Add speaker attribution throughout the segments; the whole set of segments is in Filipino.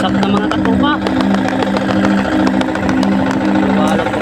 Speaker 1: What's up na mga katropa? Wala po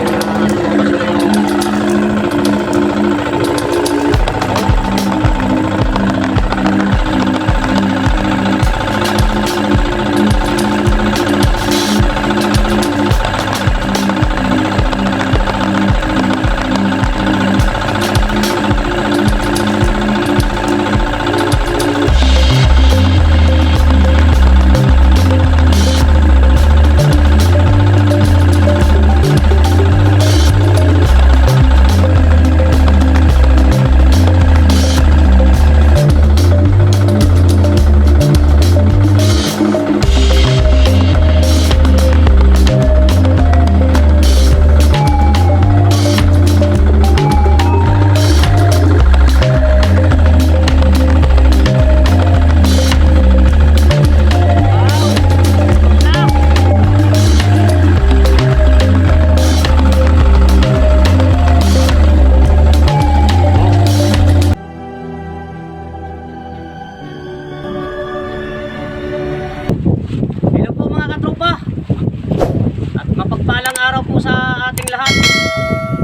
Speaker 1: na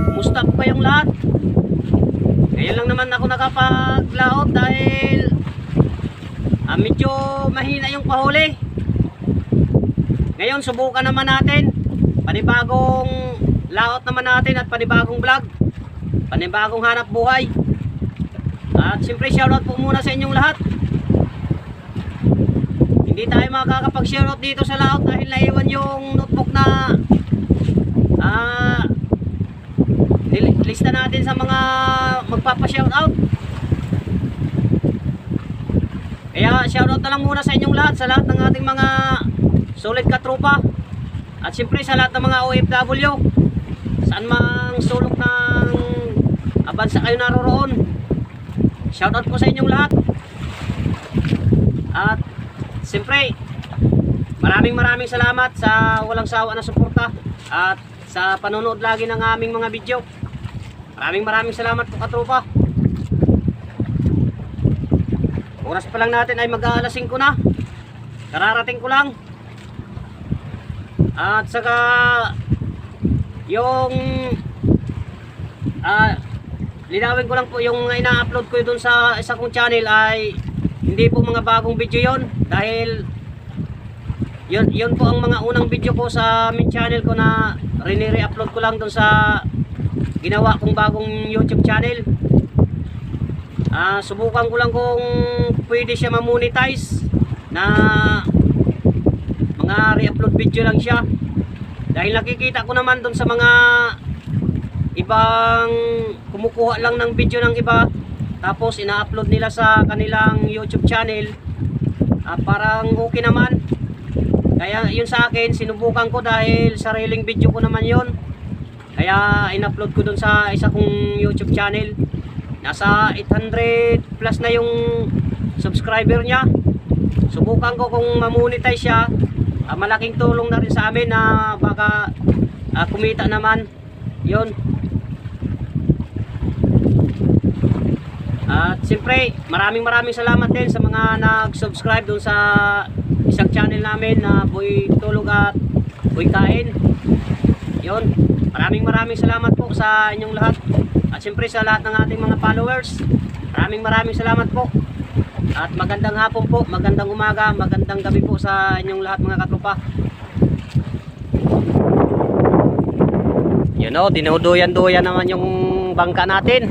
Speaker 1: kumusta po kayong lahat? Ngayon lang naman ako nakapaglaot dahil medyo mahina yung pahuli. Ngayon subukan naman natin panibagong laot naman natin at panibagong vlog, panibagong hanap buhay. At siyempre shoutout po muna sa inyong lahat. Hindi tayo makakapag-shoutout dito sa laot dahil naiwan yung notebook na lista natin sa mga magpapa-shoutout. Kaya shoutout na lang muna sa inyong lahat, sa lahat ng ating mga solid katropa. At siyempre sa lahat ng mga OFW, saan mang sulok ng bansa kayo naroroon, shoutout po sa inyong lahat. At siyempre maraming salamat sa walang sawa na suporta at sa panonood lagi ng aming mga video. Maraming salamat po katropa. Oras pa lang natin ay mag-aalas 5 na. Kararating ko lang. At saka yung linawin ko lang po yung ina-upload ko dun sa isa kong channel ay hindi po mga bagong video yon, dahil yun po ang mga unang video ko sa main channel ko na rinire-upload ko lang dun sa ginawa kong bagong YouTube channel. Subukan ko lang kung pwede siya ma-monetize na mga re-upload video lang siya, dahil nakikita ko naman dun sa mga ibang kumukuha lang ng video ng iba tapos ina-upload nila sa kanilang YouTube channel, parang okay naman. Kaya yun sa akin, sinubukan ko dahil sariling video ko naman yun. Kaya in-upload ko dun sa isa kong YouTube channel. Nasa 800 plus na yung subscriber niya. Subukan ko kung ma-monetize siya. Malaking tulong na rin sa amin na baka kumita naman. Yun. At siyempre, maraming salamat din sa mga nag-subscribe dun sa isang channel namin na Boy Tulog at Boy Kain. Yun. Maraming salamat po sa inyong lahat. At siyempre sa lahat ng ating mga followers, maraming salamat po. At magandang hapon po, magandang umaga, magandang gabi po sa inyong lahat mga katropa. You know, dinuduyan-duyan naman yung bangka natin.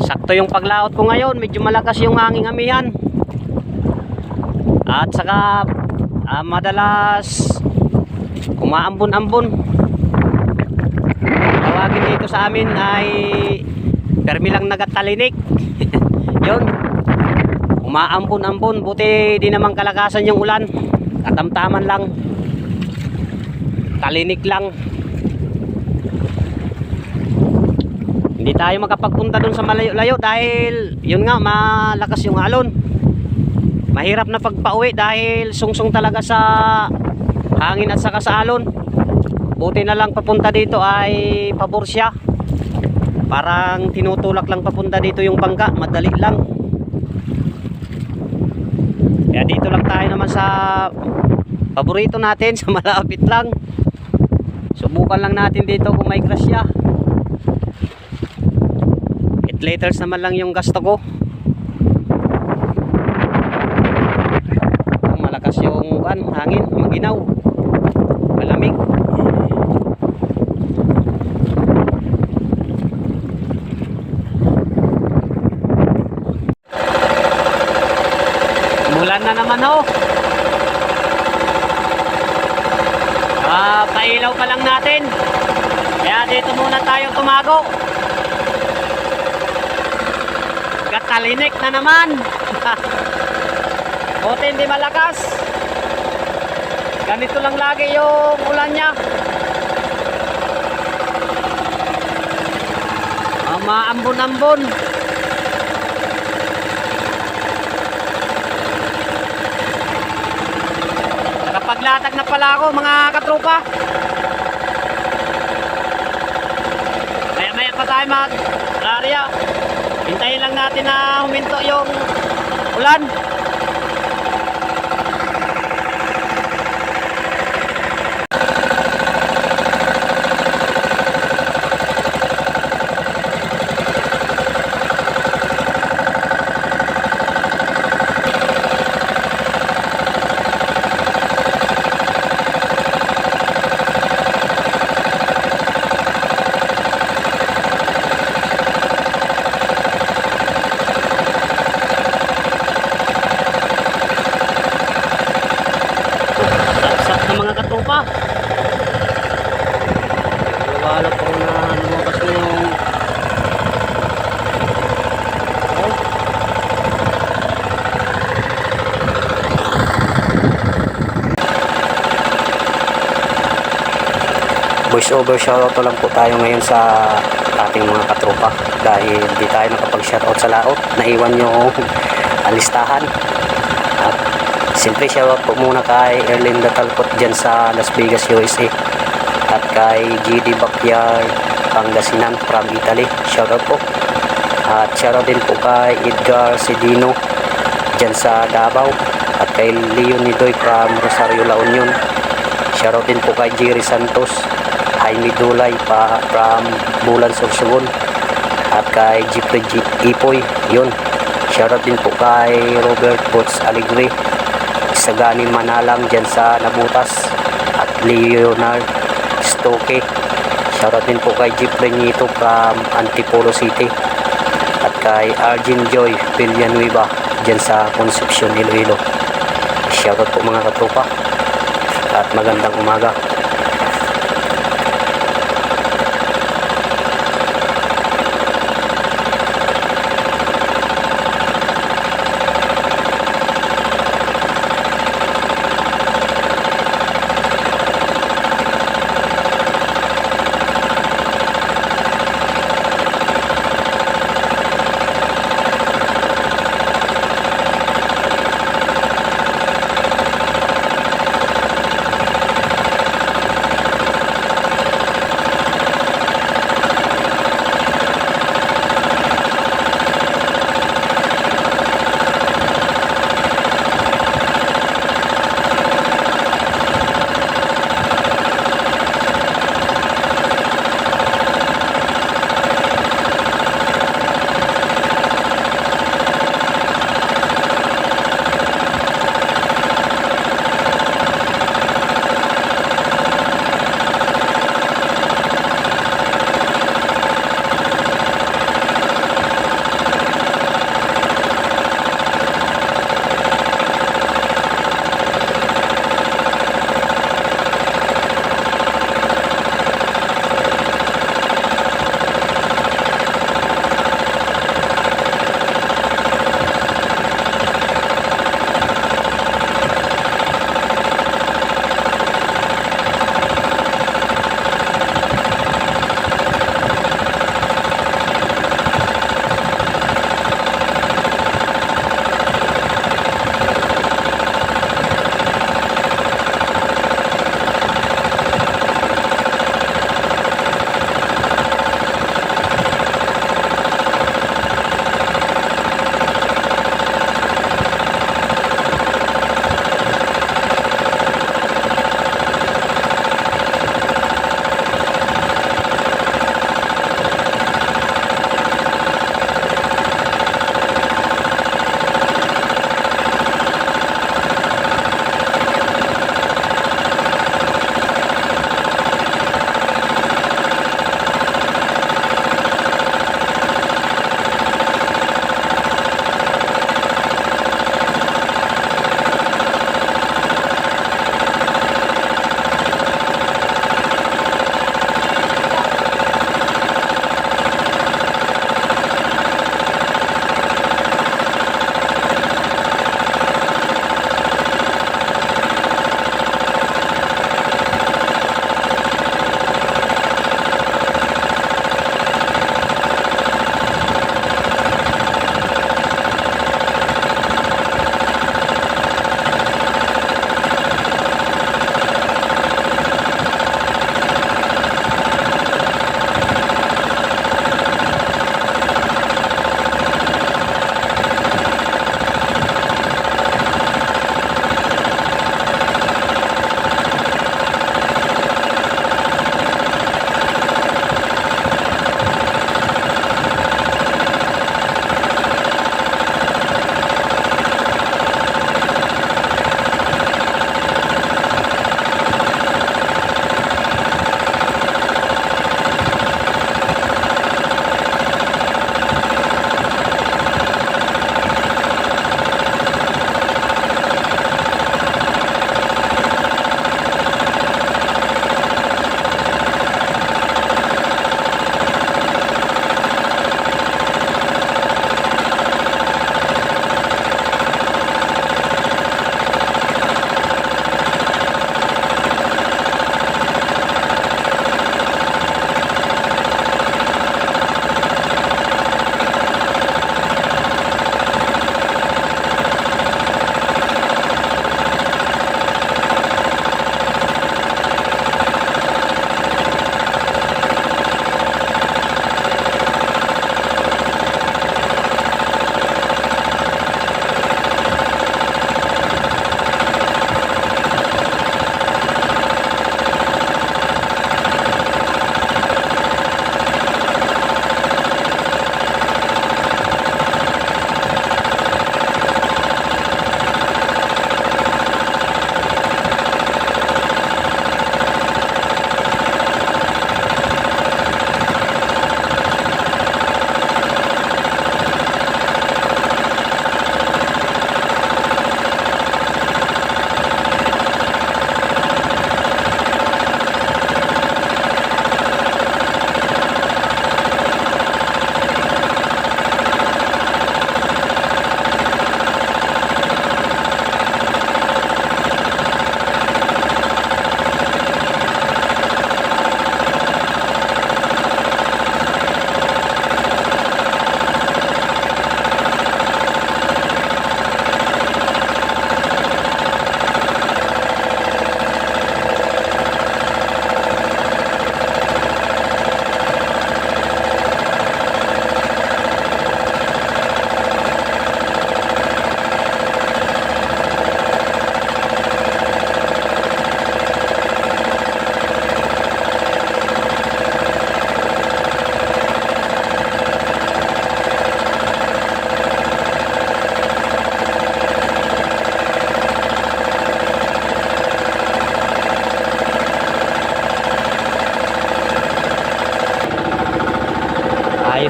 Speaker 1: Sakto yung paglaot ko ngayon, medyo malakas yung hanging amihan. At saka madalas umaambon-ambon. Tawagin dito sa amin ay permilang nagatalinik. Yun, umaambon-ambon, buti di naman kalakasan yung ulan, katamtaman lang, talinik lang. Hindi tayo makapagpunta dun sa malayo-layo dahil yun nga, malakas yung alon. Mahirap na pagpauwi dahil sungsong talaga sa hangin at saka sa alon. Buti na lang papunta dito ay pabor siya. Parang tinutulak lang papunta dito yung bangka, madali lang. Kaya dito lang tayo naman sa paborito natin, sa malapit lang. Subukan lang natin dito kung may grasya. 8 liters naman lang yung gasto ko. Malakas yung hangin, maginaw, malamig. Mulan na naman ho. Pailaw pa lang natin. Kaya dito muna tayo tumago. Gatalinik na naman. Buti hindi malakas. Ganito lang lagi yung ulan niya. Maambon-ambon. Nakapaglatag na pala ako mga katropa. Maya-maya pa tayo mag-area. Hintayin lang natin na huminto yung ulan. Katropa, wala po na lumabas na yung voice over shoutout lang po tayo ngayon sa ating mga katropa dahil di tayo nakapag-shoutout sa laot, naiwan yung listahan. At siyempre shoutout po muna kay Erlinda Talcott dyan sa Las Vegas, USA, at kay GD Backyard Pangasinan from Italy, shoutout po. At shoutout din po kay Edgar Cedino dyan sa Davao, at kay Leon Nidoy from Rosario, La Union. Shoutout din po kay Jerry Santos, Jaime Dulay from Bulan, Sorsogon, at kay Jeffrey Ipoy, yun. Shoutout din po kay Robert Bots Aligre, Sagani Manalang dyan sa Nabutas, at Leonard Stoke. Shoutout din po kay Jeffrey Nito from Antipolo City, at kay Arjun Joy Villanueva dyan sa Concepcion, Iloilo. Shoutout po mga katropa at magandang umaga.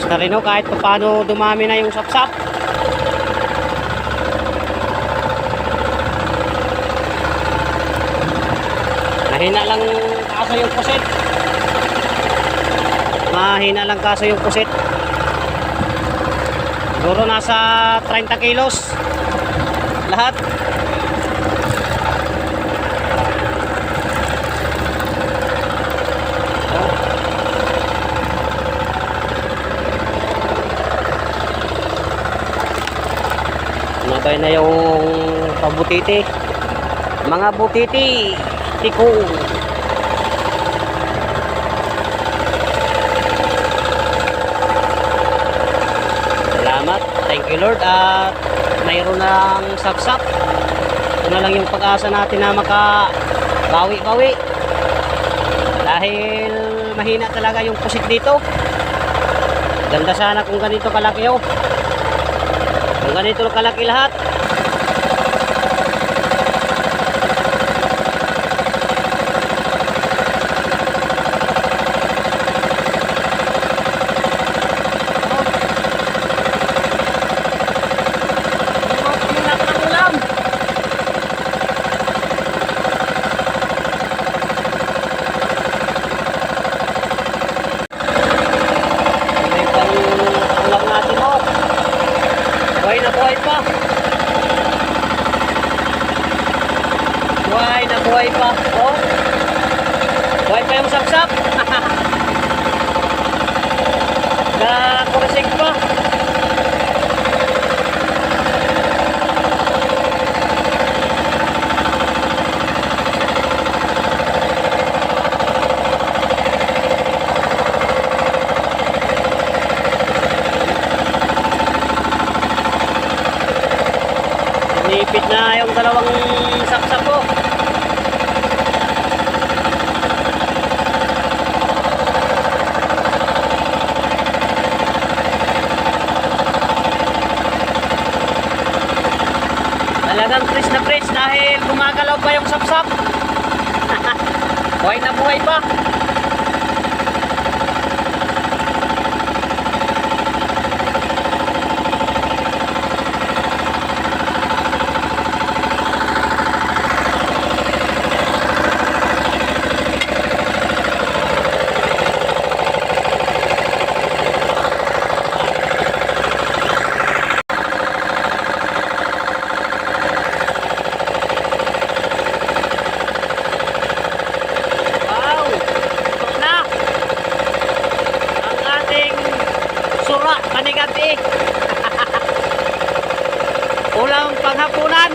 Speaker 1: na rin ho kahit paano dumami na yung sapsap. Mahina lang kaso yung pusit. Mahina lang kaso yung pusit. Siguro nasa 30 kilos lahat. Nabay na yung pabutiti. Mga butiti, tiko. Salamat. Thank you Lord at mayroon ng sapsap. Ito na lang yung pag-asa natin na makabawi-bawi. Dahil mahina talaga yung pusit dito. Ganda sana kung ganito kalaki oh. Kung ganito kalaki lahat. Buhay pa. Oh. Buhay pa yung sapsap. Nakurisig pa. Nipit na yung dalawang sapsap ko. Talagang fresh na fresh dahil gumagalaw pa yung sapsap. Buhay na buhay pa. Panigabi. Ulang panghapunan.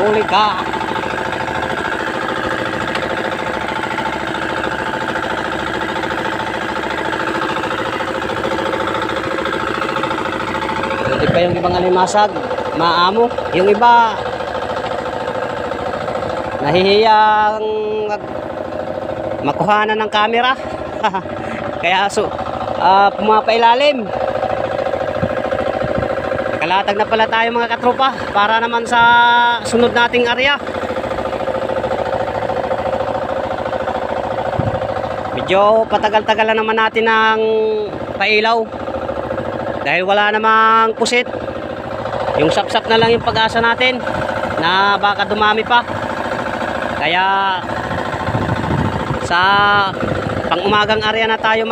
Speaker 1: Huli ka. Hindi pa yung ibang alimasag. Maamo. Yung iba nahihiyang makuhanan ng camera. Kaya pumapailalim. Kalatag na pala tayo mga katropa para naman sa sunod nating area. Medyo patagal-tagal na naman natin ng pailaw dahil wala namang pusit. Yung sapsap na lang yung pag-asa natin na baka dumami pa. Kaya sa pang-umagang area na tayo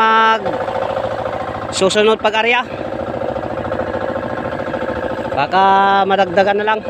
Speaker 1: susunod pag-area. Baka madagdagan na lang.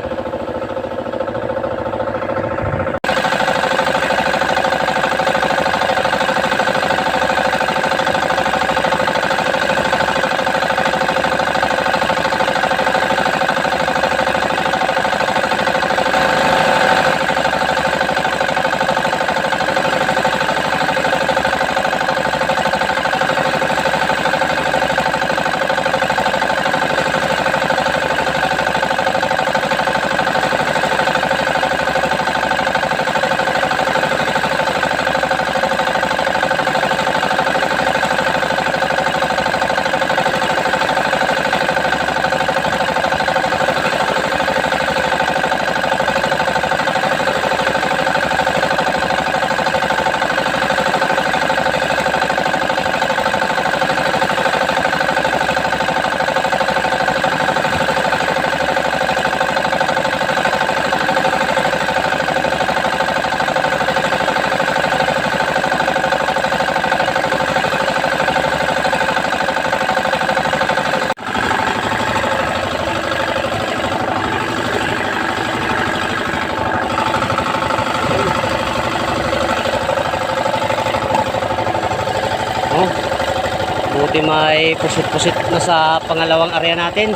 Speaker 1: Buti may pusit-pusit na sa pangalawang area natin.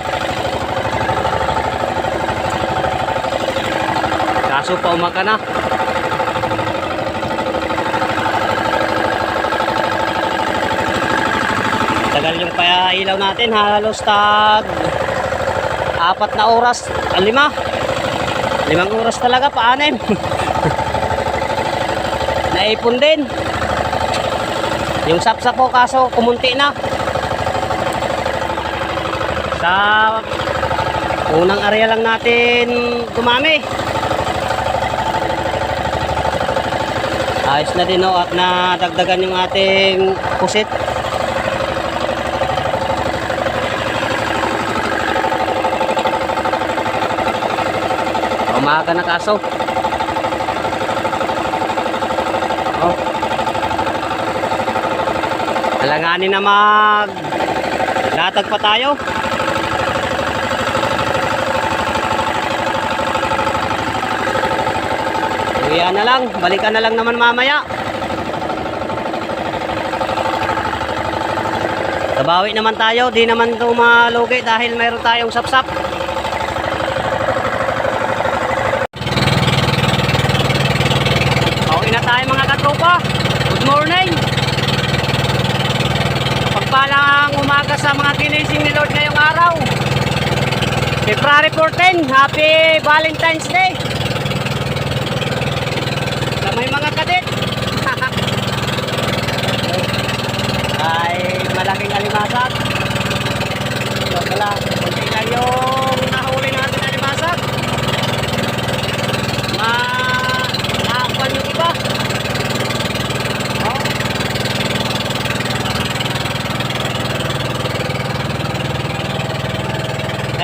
Speaker 1: Kaso pa umaka na. Tagal yung pailaw natin, halos 4 na oras, 5 oras talaga, 6 naipon din yung sapsap po, kaso kumunti na sa unang area lang natin dumami. Ayos na din at nadagdagan yung ating pusit. Umaga na kaso. Alanganin na latag pa tayo. Uwian na lang, balikan na lang naman mamaya. Tabawi naman tayo, di naman ito malugi dahil mayroon tayong sapsap. Uwi na tayo mga katropa. Good morning. Pagpalang umaga sa mga ginising ni Lord ngayong araw. February 14, Happy Valentine's Day sa may mga kadit. Ay malaking alimasag. So wala, kunti lang yung nahuli natin alimasag. Naakuan yung iba.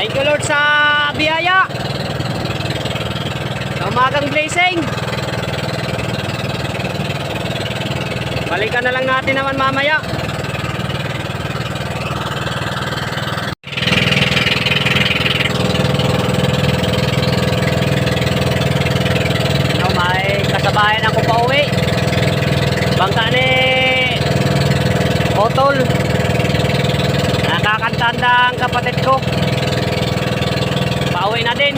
Speaker 1: Thank you Lord sa biyaya, sa umagang blessing. Balikan na lang natin naman mamaya. May kasabayan ako pa uwi. Bangka ni Otol. Nakakantanda ang kapatid ko. Pauwi na din.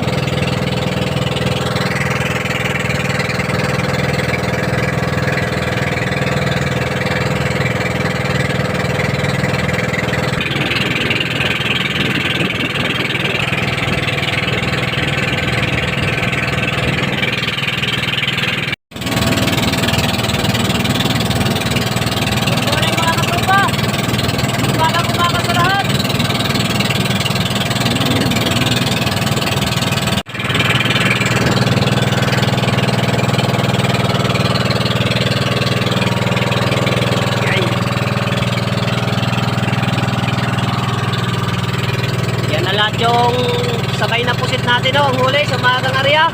Speaker 1: natin ang huli sa magang area.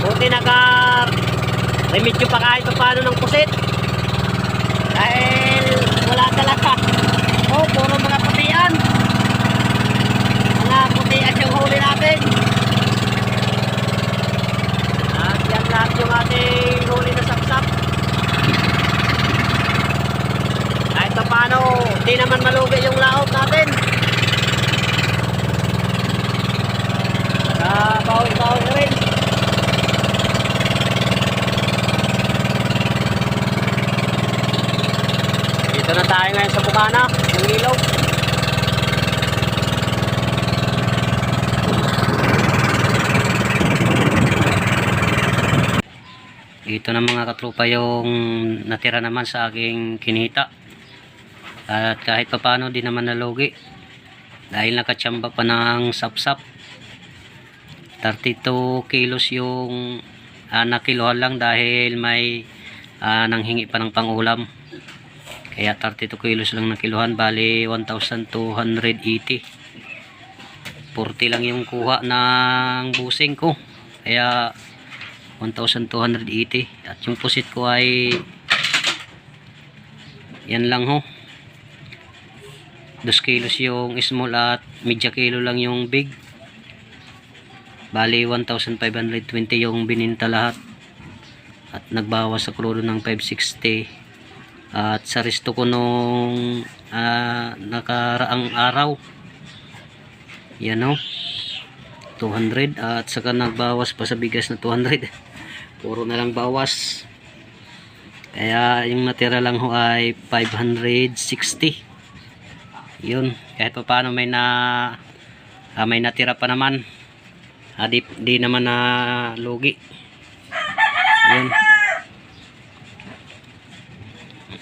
Speaker 1: Buti naka-remedyo pa kahit paano ng pusit. Dahil wala talaga. Oh, puro mga putian. Mga putian yung huli natin. At yan lahat yung ating huli na sapsap. Kahit paano, di naman malugi yung laot natin. Bawi-bawi na rin. Dito na tayo ngayon sa bukana ng ilog. Dito na mga katropa yung natira naman sa aking kinita. At kahit paano di naman nalugi. Dahil nakatsamba pa ng sapsap. 32 kilos yung nakiluhan lang dahil may nanghingi pa ng pangulam. Kaya 32 kilos lang nakiluhan, bali 1,280. 40 lang yung kuha ng busing ko. Kaya 1,280. At yung pusit ko ay yan lang ho. 2 kilos yung small at media kilo lang yung big. Bali 1,520 yung bininta lahat. At nagbawas sa krudo ng 560. At sa resto ko nung nakaraang araw, yan o, 200. At saka nagbawas pa sa bigas na 200. Puro na lang bawas. Kaya yung natira lang ho ay 560. Yun, kahit pa paano may natira pa naman. Di naman na lugi. Yun.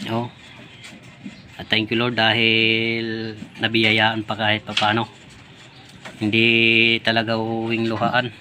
Speaker 1: Oh. At thank you Lord dahil nabiyayaan pa kahit pa paano. Hindi talaga uwing luhaan.